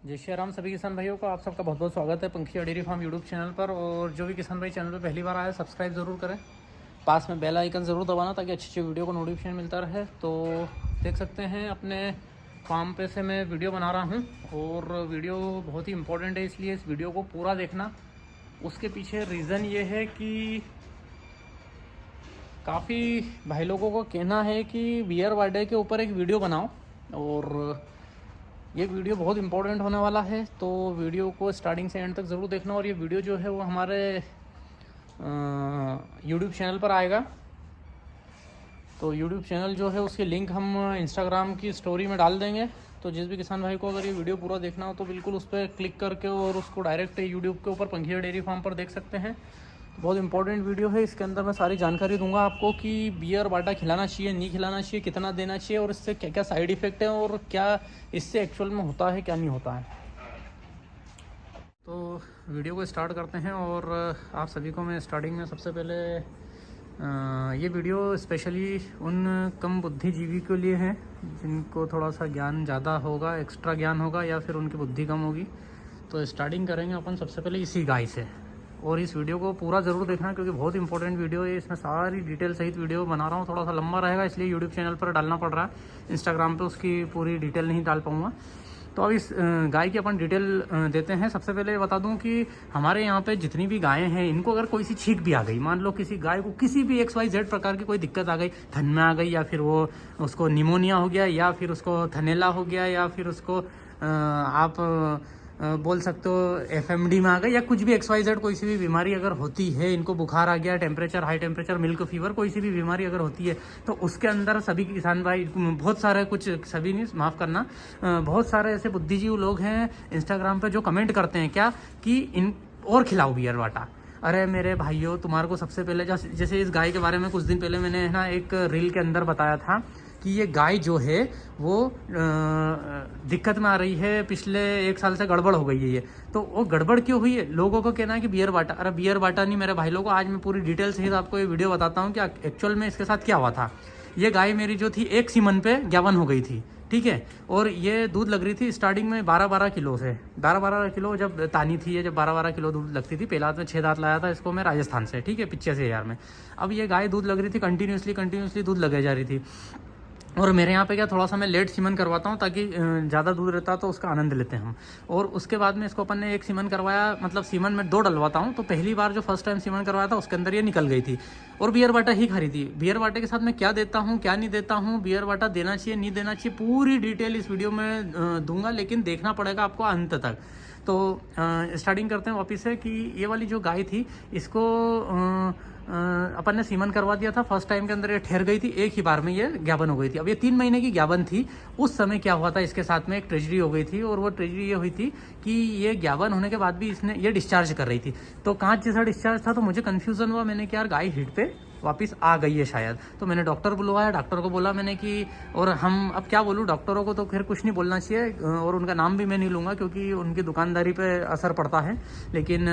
जय श्री राम सभी किसान भाइयों को आप सबका बहुत बहुत स्वागत है पंखी डेयरी फार्म यूट्यूब चैनल पर। और जो भी किसान भाई चैनल पर पहली बार आए सब्सक्राइब ज़रूर करें, पास में बेल आइकन ज़रूर दबाना ताकि अच्छी अच्छी वीडियो को नोटिफिकेशन मिलता रहे। तो देख सकते हैं अपने फार्म पे से मैं वीडियो बना रहा हूँ और वीडियो बहुत ही इंपॉर्टेंट है, इसलिए इस वीडियो को पूरा देखना। उसके पीछे रीज़न ये है कि काफ़ी भाई लोगों को कहना है कि बियर वार्डे के ऊपर एक वीडियो बनाओ और ये वीडियो बहुत इंपॉर्टेंट होने वाला है। तो वीडियो को स्टार्टिंग से एंड तक ज़रूर देखना। और ये वीडियो जो है वो हमारे यूट्यूब चैनल पर आएगा। तो यूट्यूब चैनल जो है उसकी लिंक हम इंस्टाग्राम की स्टोरी में डाल देंगे। तो जिस भी किसान भाई को अगर ये वीडियो पूरा देखना हो तो बिल्कुल उस पर क्लिक करके और उसको डायरेक्ट यूट्यूब के ऊपर पंखी डेयरी फार्म पर देख सकते हैं। बहुत इंपॉर्टेंट वीडियो है, इसके अंदर मैं सारी जानकारी दूंगा आपको कि बियर बाटा खिलाना चाहिए, नहीं खिलाना चाहिए, कितना देना चाहिए और इससे क्या क्या साइड इफ़ेक्ट है और क्या इससे एक्चुअल में होता है क्या नहीं होता है। तो वीडियो को स्टार्ट करते हैं। और आप सभी को मैं स्टार्टिंग में सबसे पहले ये वीडियो स्पेशली उन कम बुद्धिजीवी के लिए है जिनको थोड़ा सा ज्ञान ज़्यादा होगा, एक्स्ट्रा ज्ञान होगा या फिर उनकी बुद्धि कम होगी। तो स्टार्टिंग करेंगे अपन सबसे पहले इसी गाय से। और इस वीडियो को पूरा ज़रूर देखना क्योंकि बहुत इंपॉर्टेंट वीडियो है। इसमें सारी डिटेल सहित वीडियो बना रहा हूँ, थोड़ा सा लंबा रहेगा इसलिए यूट्यूब चैनल पर डालना पड़ रहा है। इंस्टाग्राम पे उसकी पूरी डिटेल नहीं डाल पाऊँगा। तो अब इस गाय की अपन डिटेल देते हैं। सबसे पहले बता दूं कि हमारे यहाँ पे जितनी भी गायें हैं इनको अगर कोई सी छींक भी आ गई, मान लो किसी गाय को किसी भी XYZ प्रकार की कोई दिक्कत आ गई, थन में आ गई या फिर वो उसको निमोनिया हो गया या फिर उसको थनेला हो गया या फिर उसको आप बोल सकते हो FMD में आ गई या कुछ भी XYZ कोई सी भी बीमारी अगर होती है, इनको बुखार आ गया, temperature, high temperature, milk fever, कोई सी भी बीमारी अगर होती है तो उसके अंदर सभी किसान भाई बहुत सारे, कुछ सभी नहीं माफ़ करना, बहुत सारे ऐसे बुद्धिजीवी लोग हैं इंस्टाग्राम पे जो कमेंट करते हैं क्या कि इन और खिलाओ बियर बाटा। अरे मेरे भाइयों, तुम्हारे को सबसे पहले जैसे इस गाय के बारे में कुछ दिन पहले मैंने ना एक रील के अंदर बताया था कि ये गाय जो है वो दिक्कत में आ रही है, पिछले 1 साल से गड़बड़ हो गई है ये। तो वो गड़बड़ क्यों हुई है? लोगों को कहना है कि बियर बाटा। अरे बियर बाटा नहीं मेरे भाई लोगों, आज मैं पूरी डिटेल सहित आपको ये वीडियो बताता हूँ कि एक्चुअल में इसके साथ क्या हुआ था। ये गाय मेरी जो थी एक सीमन पे 51 हो गई थी, ठीक है। और ये दूध लग रही थी स्टार्टिंग में 12-12 किलो से, 12-12 किलो जब तानी थी ये, जब 12-12 किलो दूध लगती थी। पहला तो 6 दांत लाया था इसको मैं राजस्थान से, ठीक है, 85,000 में। अब ये गाय दूध लग रही थी कंटिन्यूसली दूध लगे जा रही थी। और मेरे यहाँ पे क्या, थोड़ा सा मैं लेट सीमन करवाता हूँ ताकि ज़्यादा दूध रहता तो उसका आनंद लेते हैं हम। और उसके बाद में इसको अपन ने एक सीमन करवाया, मतलब सीमन में 2 डलवाता हूँ। तो पहली बार जो फर्स्ट टाइम सीमन करवाया था उसके अंदर ये निकल गई थी और बियर बाटा ही खा रही थी। बियर बाटे के साथ मैं क्या देता हूँ क्या नहीं देता हूँ, बियर बाटा देना चाहिए नहीं देना चाहिए, पूरी डिटेल इस वीडियो में दूंगा, लेकिन देखना पड़ेगा आपको अंत तक। तो स्टार्टिंग करते हैं वापस से कि ये वाली जो गाय थी इसको अपन ने सीमन करवा दिया था। फर्स्ट टाइम के अंदर ये ठहर गई थी, एक ही बार में ये 51 हो गई थी। अब ये 3 महीने की 51 थी। उस समय क्या हुआ था, इसके साथ में एक ट्रेजेडी हो गई थी और वो ट्रेजेडी ये हुई थी कि ये 51 होने के बाद भी इसने ये डिस्चार्ज कर रही थी। तो कांच जैसा डिस्चार्ज था तो मुझे कन्फ्यूजन हुआ, मैंने क्या यार गाय हीट पे वापस आ गई है शायद। तो मैंने डॉक्टर बुलवाया, डॉक्टर को बोला मैंने कि, और हम अब क्या बोलूँ डॉक्टरों को, तो फिर कुछ नहीं बोलना चाहिए और उनका नाम भी मैं नहीं लूँगा क्योंकि उनकी दुकानदारी पे असर पड़ता है। लेकिन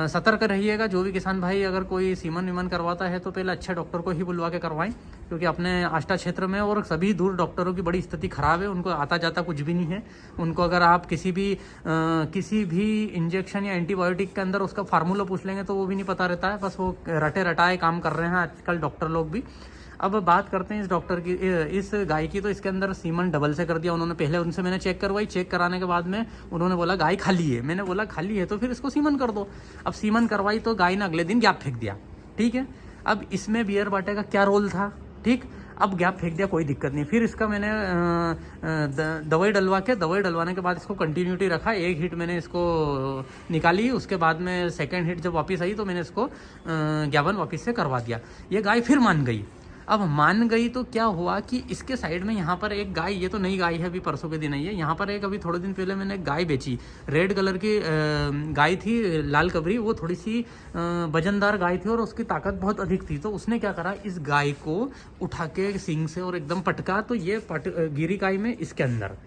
सतर्क रहिएगा, जो भी किसान भाई अगर कोई सीमन वीमन करवाता है तो पहले अच्छे डॉक्टर को ही बुलवा के करवाएं क्योंकि अपने आष्टा क्षेत्र में और सभी दूर डॉक्टरों की बड़ी स्थिति खराब है, उनको आता जाता कुछ भी नहीं है। उनको अगर आप किसी भी इंजेक्शन या एंटीबायोटिक के अंदर उसका फार्मूला पूछ लेंगे तो वो भी नहीं पता रहता है, बस वो रटे रटाए काम कर रहे हैं आजकल डॉक्टर लोग भी। अब बात करते हैं इस डॉक्टर की, इस गाय की। तो इसके अंदर सीमन डबल से कर दिया उन्होंने। पहले उनसे मैंने चेक करवाई, चेक कराने के बाद में उन्होंने बोला गाय खाली है। मैंने बोला खाली है तो फिर इसको सीमन कर दो। अब सीमन करवाई तो गाय ने अगले दिन गैप फेंक दिया, ठीक है। अब इसमें बियर बाटे का क्या रोल था, ठीक। अब गैप फेंक दिया, कोई दिक्कत नहीं। फिर इसका मैंने दवाई डलवाने के बाद इसको कंटिन्यूटी रखा। एक हिट मैंने इसको निकाली, उसके बाद में सेकंड हिट जब वापस आई तो मैंने इसको 51 वापस से करवा दिया। ये गाय फिर मान गई। अब मान गई तो क्या हुआ कि इसके साइड में यहाँ पर एक गाय, ये तो नई गाय है, अभी परसों के दिन आई है। यहाँ पर एक अभी थोड़े दिन पहले मैंने एक गाय बेची, रेड कलर की गाय थी, लाल कबरी। वो थोड़ी सी वजनदार गाय थी और उसकी ताकत बहुत अधिक थी। तो उसने क्या करा, इस गाय को उठा के सींग से और एकदम पटका, तो ये गिरी गाय में इसके अंदर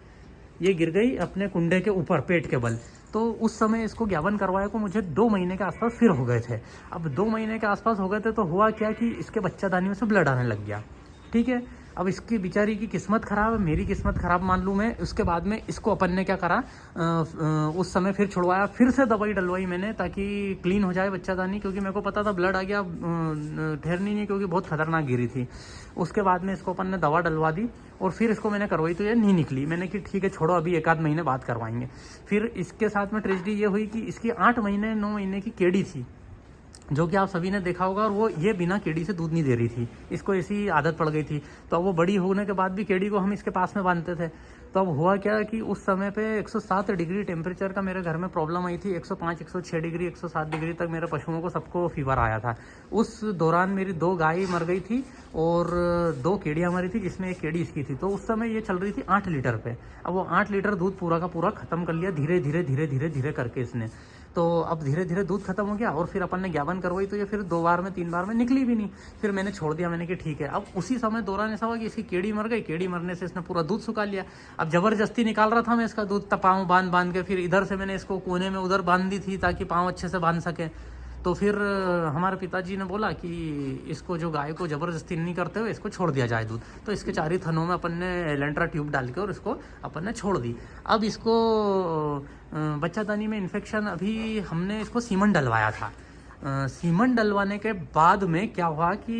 ये गिर गई अपने कुंडे के ऊपर पेट के बल। तो उस समय इसको 51 करवाए को मुझे 2 महीने के आसपास फिर हो गए थे। अब 2 महीने के आसपास हो गए थे तो हुआ क्या कि इसके बच्चादानी में से ब्लड आने लग गया, ठीक है। अब इसकी बेचारी की किस्मत ख़राब है, मेरी किस्मत ख़राब मान लूँ मैं। उसके बाद में इसको अपन ने क्या करा, उस समय फिर छुड़वाया, फिर से दवाई डलवाई मैंने ताकि क्लीन हो जाए बच्चादानी, क्योंकि मेरे को पता था ब्लड आ गया ठहरनी नहीं, क्योंकि बहुत खतरनाक गिरी थी। उसके बाद में इसको अपन ने दवा डलवा दी और फिर इसको मैंने करवाई तो ये नहीं निकली। मैंने कि ठीक है छोड़ो, अभी 1 आध महीने बाद करवाएंगे। फिर इसके साथ में ट्रेजेडी ये हुई कि इसकी 8 महीने 9 महीने की केड़ी थी, जो कि आप सभी ने देखा होगा, और वो ये बिना केड़ी से दूध नहीं दे रही थी, इसको ऐसी आदत पड़ गई थी। तो अब वो बड़ी होने के बाद भी केड़ी को हम इसके पास में बांधते थे। तो अब हुआ क्या कि उस समय पे 107 डिग्री टेम्परेचर का मेरे घर में प्रॉब्लम आई थी। 105, 106 डिग्री, 107 डिग्री तक मेरे पशुओं को सबको फीवर आया था। उस दौरान मेरी 2 गाय मर गई थी और 2 केड़ियाँ मरी थी, जिसमें एक केड़ी इसकी थी। तो उस समय ये चल रही थी 8 लीटर पे। अब वो 8 लीटर दूध पूरा का पूरा ख़त्म कर लिया धीरे धीरे धीरे धीरे धीरे करके इसने। तो अब धीरे धीरे दूध खत्म हो गया और फिर अपन ने ज्ञापन करवाई तो ये फिर 2 बार में 3 बार में निकली भी नहीं। फिर मैंने छोड़ दिया, मैंने कि ठीक है। अब उसी समय दौरान ऐसा हुआ कि इसकी केड़ी मर गई, केड़ी मरने से इसने पूरा दूध सुखा लिया। अब जबरदस्ती निकाल रहा था मैं इसका दूध, पाँव बांध के, फिर इधर से मैंने इसको कोने में उधर बांध दी थी ताकि पाँव अच्छे से बांध सके। तो फिर हमारे पिताजी ने बोला कि इसको जो गाय को ज़बरदस्ती नहीं करते हुए इसको छोड़ दिया जाए दूध। तो इसके 4 ही थनों में अपन ने लेंट्रा ट्यूब डाल के और इसको अपन ने छोड़ दी। अब इसको बच्चादानी में इन्फेक्शन, अभी हमने इसको सीमन डलवाया था। सीमन डलवाने के बाद में क्या हुआ कि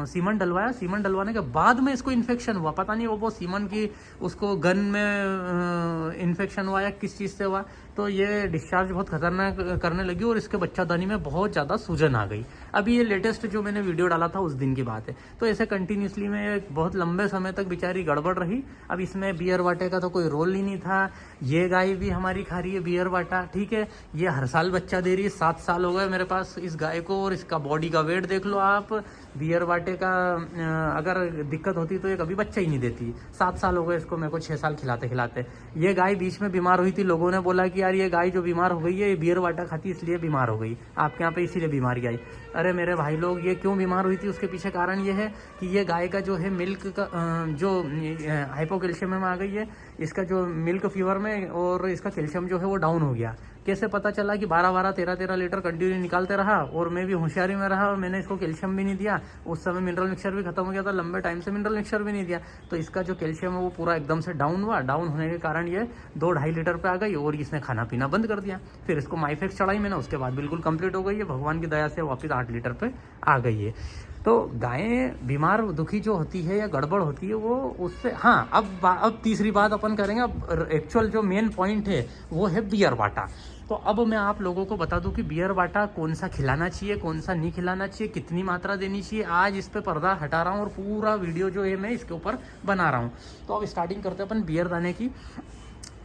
सीमन डलवाने के बाद में इसको इन्फेक्शन हुआ। पता नहीं वो सीमन की उसको गन में इन्फेक्शन हुआ या किस चीज़ से हुआ, तो ये डिस्चार्ज बहुत खतरनाक करने लगी और इसके बच्चादानी में बहुत ज़्यादा सूजन आ गई। अभी ये लेटेस्ट जो मैंने वीडियो डाला था उस दिन की बात है। तो ऐसे कंटिन्यूसली में बहुत लंबे समय तक बेचारी गड़बड़ रही। अब इसमें बियर वाटे का तो कोई रोल ही नहीं था। ये गाय भी हमारी खा रही है बियर वाटा, ठीक है। ये हर साल बच्चा दे रही है, 7 साल हो गए मेरे पास इस गाय को, और इसका बॉडी का वेट देख लो आप। बियर वाटे का अगर दिक्कत होती तो ये कभी बच्चा ही नहीं देती। 7 साल हो गए इसको, मेरे को 6 साल खिलाते खिलाते। ये गाय बीच में बीमार हुई थी, लोगों ने बोला कि यार ये गाय जो बीमार हो गई है, ये बियर वाटा खाती इसलिए बीमार हो गई, आपके यहाँ पे इसीलिए बीमारी आई। अरे मेरे भाई लोग, ये क्यों बीमार हुई थी उसके पीछे कारण ये है कि ये गाय का जो है मिल्क का जो हाइपोकैल्शियम में आ गई है, इसका जो मिल्क फीवर में, और इसका कैल्शियम जो है वो डाउन हो गया। कैसे पता चला कि 12-12, 13-13 लीटर कंटिन्यू निकालते रहा और मैं भी होशियारी में रहा और मैंने इसको कैल्शियम भी नहीं दिया। उस समय मिनरल मिक्सचर भी खत्म हो गया था, लंबे टाइम से मिनरल मिक्सचर भी नहीं दिया। तो इसका जो कैल्शियम है वो पूरा एकदम से डाउन हुआ। डाउन होने के कारण ये 2-2.5 लीटर पे आ गई और इसने खाना पीना बंद कर दिया। फिर इसको माइफेक्स चढ़ाई मैंने, उसके बाद बिल्कुल कंप्लीट हो गई है, भगवान की दया से वापस 8 लीटर पे आ गई है। तो गायें बीमार दुखी जो होती है या गड़बड़ होती है वो उससे, हाँ। अब तीसरी बात अपन करेंगे। अब एक्चुअल जो मेन पॉइंट है वो है बियर वाटा। तो अब मैं आप लोगों को बता दूं कि बियर वाटा कौन सा खिलाना चाहिए, कौन सा नहीं खिलाना चाहिए, कितनी मात्रा देनी चाहिए। आज इस पे पर्दा हटा रहा हूँ और पूरा वीडियो जो है मैं इसके ऊपर बना रहा हूँ। तो अब स्टार्टिंग करते हैं अपन बियर दाने की।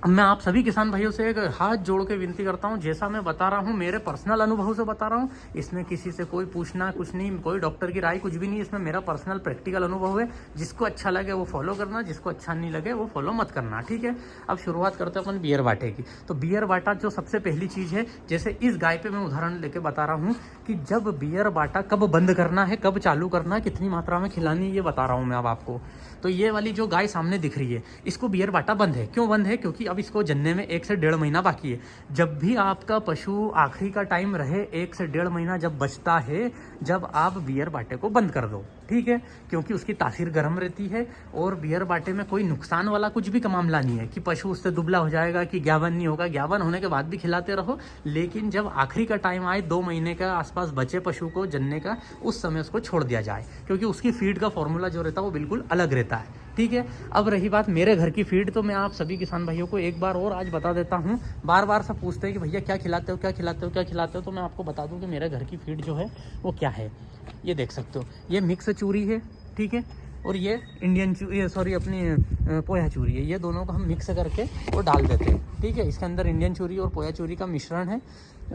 मैं आप सभी किसान भाइयों से एक हाथ जोड़ के विनती करता हूं, जैसा मैं बता रहा हूं मेरे पर्सनल अनुभव से बता रहा हूं। इसमें किसी से कोई पूछना कुछ नहीं, कोई डॉक्टर की राय कुछ भी नहीं। इसमें मेरा पर्सनल प्रैक्टिकल अनुभव है। जिसको अच्छा लगे वो फॉलो करना, जिसको अच्छा नहीं लगे वो फॉलो मत करना, ठीक है। अब शुरुआत करते हैं अपन बियर वाटे की। तो बियर वाटा जो सबसे पहली चीज़ है, जैसे इस गाय पे मैं उदाहरण लेके बता रहा हूँ कि जब बियर वाटा कब बंद करना है, कब चालू करना है, कितनी मात्रा में खिलानी है, ये बता रहा हूँ मैं अब आपको। तो ये वाली जो गाय सामने दिख रही है, इसको बियर वाटा बंद है। क्यों बंद है? क्योंकि अब इसको जन्ने में 1 से 1.5 महीना बाकी है। जब भी आपका पशु आखिरी का टाइम रहे, 1 से 1.5 महीना जब बचता है, जब आप बियर बाटे को बंद कर दो, ठीक है। क्योंकि उसकी तासीर गर्म रहती है और बियर बाटे में कोई नुकसान वाला कुछ भी का मामला नहीं है कि पशु उससे दुबला हो जाएगा, कि ज्ञावन नहीं होगा। ज्ञावन होने के बाद भी खिलाते रहो, लेकिन जब आखिरी का टाइम आए, 2 महीने का आसपास बचे पशु को जन्ने का, उस समय उसको छोड़ दिया जाए। क्योंकि उसकी फीड का फॉर्मूला जो रहता है वो बिल्कुल अलग रहता है, ठीक है। अब रही बात मेरे घर की फीड, तो मैं आप सभी किसान भाइयों को एक बार और आज बता देता हूँ। बार बार सब पूछते हैं कि भैया क्या खिलाते हो, क्या खिलाते हो, क्या खिलाते हो। तो मैं आपको बता दूं कि मेरे घर की फीड जो है वो क्या है। ये देख सकते हो, ये मिक्स चूरी है, ठीक है। और ये इंडियन अपनी पोया चूरी है। ये दोनों को हम मिक्स करके वो डाल देते हैं, ठीक है। इसके अंदर इंडियन चूरी और पोया चूरी का मिश्रण है।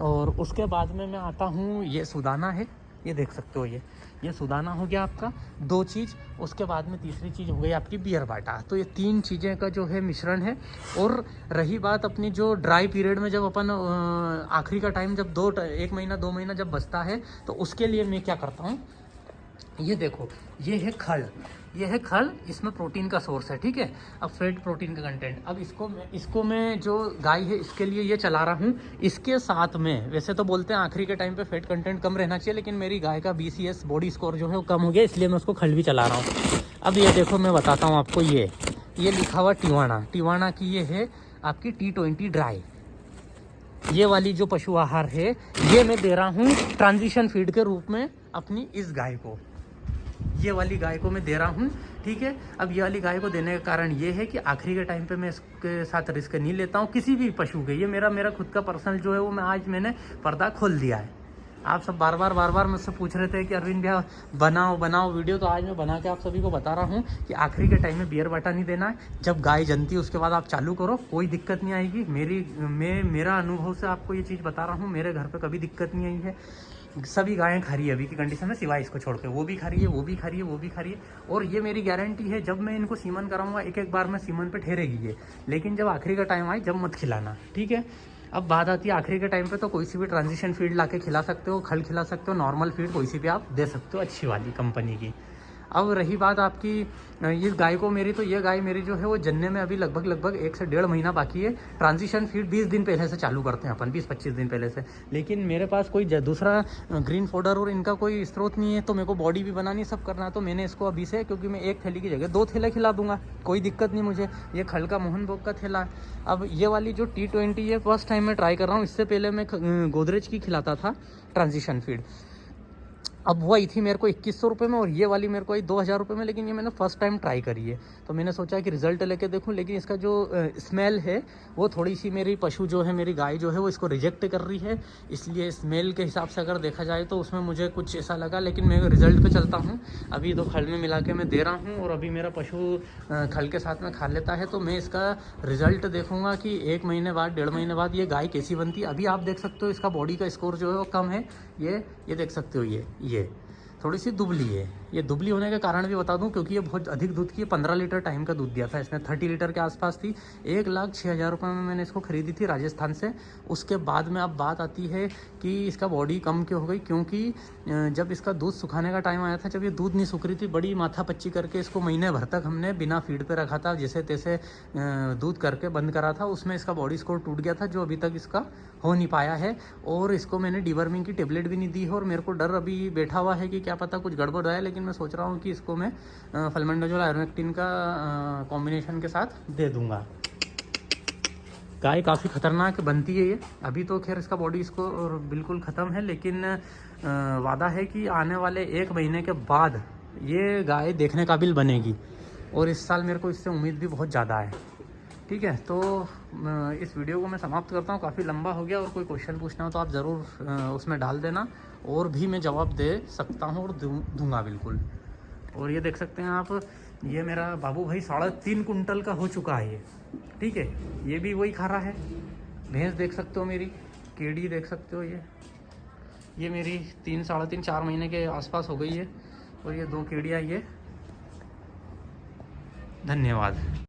और उसके बाद में मैं आता हूँ, ये सुदाना है, ये देख सकते हो। ये सुदाना हो गया आपका 2 चीज़। उसके बाद में तीसरी चीज़ हो गई आपकी बियर बाटा। तो ये 3 चीज़ें का जो है मिश्रण है। और रही बात अपनी जो ड्राई पीरियड में, जब अपन आखिरी का टाइम जब 1 महीना 2 महीना जब बचता है, तो उसके लिए मैं क्या करता हूँ, ये देखो, ये है खल, ये है खल, इसमें प्रोटीन का सोर्स है, ठीक है। अब फेट प्रोटीन का कंटेंट, अब इसको मैं जो गाय है इसके लिए ये चला रहा हूँ। इसके साथ में वैसे तो बोलते हैं आखिरी के टाइम पे फेट कंटेंट कम रहना चाहिए, लेकिन मेरी गाय का BCS बॉडी स्कोर जो है वो कम हो गया, इसलिए मैं उसको खल भी चला रहा हूँ। अब ये देखो, मैं बताता हूँ आपको, ये लिखा हुआ टिवाना की ये है आपकी T20 ड्राई। ये वाली जो पशु आहार है ये मैं दे रहा हूँ ट्रांजिशन फीड के रूप में अपनी इस गाय को, ये वाली गाय को मैं दे रहा हूँ, ठीक है। अब ये वाली गाय को देने का कारण ये है कि आखिरी के टाइम पे मैं इसके साथ रिस्क नहीं लेता हूँ किसी भी पशु के। ये मेरा खुद का पर्सनल जो है वो मैंने पर्दा खोल दिया है। आप सब बार बार मुझसे पूछ रहे थे कि अरविंद भैया बनाओ वीडियो, तो आज मैं बना के आप सभी को बता रहा हूँ कि आखिरी के टाइम में बियर बाटा नहीं देना है। जब गाय जनती है उसके बाद आप चालू करो, कोई दिक्कत नहीं आएगी। मेरा अनुभव से आपको ये चीज़ बता रहा हूँ, मेरे घर पे कभी दिक्कत नहीं आई है। सभी गायें खा रही है अभी की कंडीशन में, सिवाय इसको छोड़ के, वो भी खा रही है, वो भी खा रही है, वो भी खा रही है। और ये मेरी गारंटी है, जब मैं इनको सीमन कराऊंगा एक बार में सीमन पे ठहरेगी ये, लेकिन जब आखिरी का टाइम आए जब मत खिलाना, ठीक है। अब बात आती है आखिरी के टाइम पे, तो कोई सी भी ट्रांजिशन फीड लाके खिला सकते हो, खल खिला सकते हो, नॉर्मल फीड कोई सी भी आप दे सकते हो अच्छी वाली कंपनी की। अब रही बात आपकी इस गाय को मेरी, तो ये गाय मेरी जो है वो जनने में अभी लगभग 1 से 1.5 महीना बाकी है। ट्रांजिशन फीड 20 दिन पहले से चालू करते हैं अपन, 20-25 दिन पहले से। लेकिन मेरे पास कोई दूसरा ग्रीन फोडर और इनका कोई स्रोत नहीं है, तो मेरे को बॉडी भी बनानी, सब करना है। तो मैंने इसको अभी से, क्योंकि मैं 1 थैली की जगह 2 थैले खिला दूंगा, कोई दिक्कत नहीं मुझे। ये खल का मोहन भोग का थैला। अब ये वाली जो T20 ये फर्स्ट टाइम मैं ट्राई कर रहा हूँ। इससे पहले मैं गोदरेज की खिलाता था ट्रांजिशन फीड, अब वो आई थी मेरे को 2100 रुपये में, और ये वाली मेरे को आई 2000 रुपये में। लेकिन ये मैंने फर्स्ट टाइम ट्राई करी है, तो मैंने सोचा कि रिजल्ट लेके देखूं। लेकिन इसका जो स्मेल है वो थोड़ी सी मेरी पशु जो है, मेरी गाय जो है वो इसको रिजेक्ट कर रही है, इसलिए स्मेल के हिसाब से अगर देखा जाए तो उसमें मुझे कुछ ऐसा लगा। लेकिन मैं रिजल्ट पे चलता हूँ, अभी तो खल में मिला के मैं दे रहा हूँ, और अभी मेरा पशु खल के साथ में खा लेता है, तो मैं इसका रिजल्ट देखूँगा कि 1 महीने बाद, 1.5 महीने बाद ये गाय कैसी बनती है। अभी आप देख सकते हो इसका बॉडी का स्कोर जो है वो कम है, ये देख सकते हो, ये थोड़ी सी दुबली है। ये दुबली होने के कारण भी बता दूं, क्योंकि ये बहुत अधिक दूध की, 15 लीटर टाइम का दूध दिया था इसने, 30 लीटर के आसपास थी। 1,06,000 रुपये में मैंने इसको खरीदी थी राजस्थान से। उसके बाद में अब बात आती है कि इसका बॉडी कम क्यों हो गई, क्योंकि जब इसका दूध सुखाने का टाइम आया था, जब ये दूध नहीं सूख रही थी, बड़ी माथा पच्ची करके इसको महीने भर तक हमने बिना फीड पे रखा था, जैसे तैसे दूध करके बंद करा था। उसमें इसका बॉडी स्कोर टूट गया था, जो अभी तक इसका हो नहीं पाया है। और इसको मैंने डिवर्मिंग की टेबलेट भी नहीं दी है, और मेरे को डर अभी बैठा हुआ है कि क्या पता कुछ गड़बड़ है। लेकिन मैं सोच रहा हूँ कि इसको मैं फलमेंडाजोल आयरनेक्टिन का कॉम्बिनेशन के साथ दे दूंगा। गाय काफ़ी ख़तरनाक बनती है ये। अभी तो खैर इसका बॉडी स्कोर बिल्कुल ख़त्म है, लेकिन वादा है कि आने वाले 1 महीने के बाद ये गाय देखने काबिल बनेगी, और इस साल मेरे को इससे उम्मीद भी बहुत ज़्यादा है, ठीक है। तो इस वीडियो को मैं समाप्त करता हूँ, काफ़ी लंबा हो गया। और कोई क्वेश्चन पूछना हो तो आप ज़रूर उसमें डाल देना, और भी मैं जवाब दे सकता हूँ और दूंगा बिल्कुल। और ये देख सकते हैं आप, ये मेरा बाबू भाई 3.5 कुंटल का हो चुका है ये, ठीक है। ये भी वही खा रहा है। भैंस देख सकते हो मेरी, केड़ी देख सकते हो, ये मेरी 3-3.5-4 महीने के आसपास हो गई है, और ये 2 केड़ियाँ ये। धन्यवाद।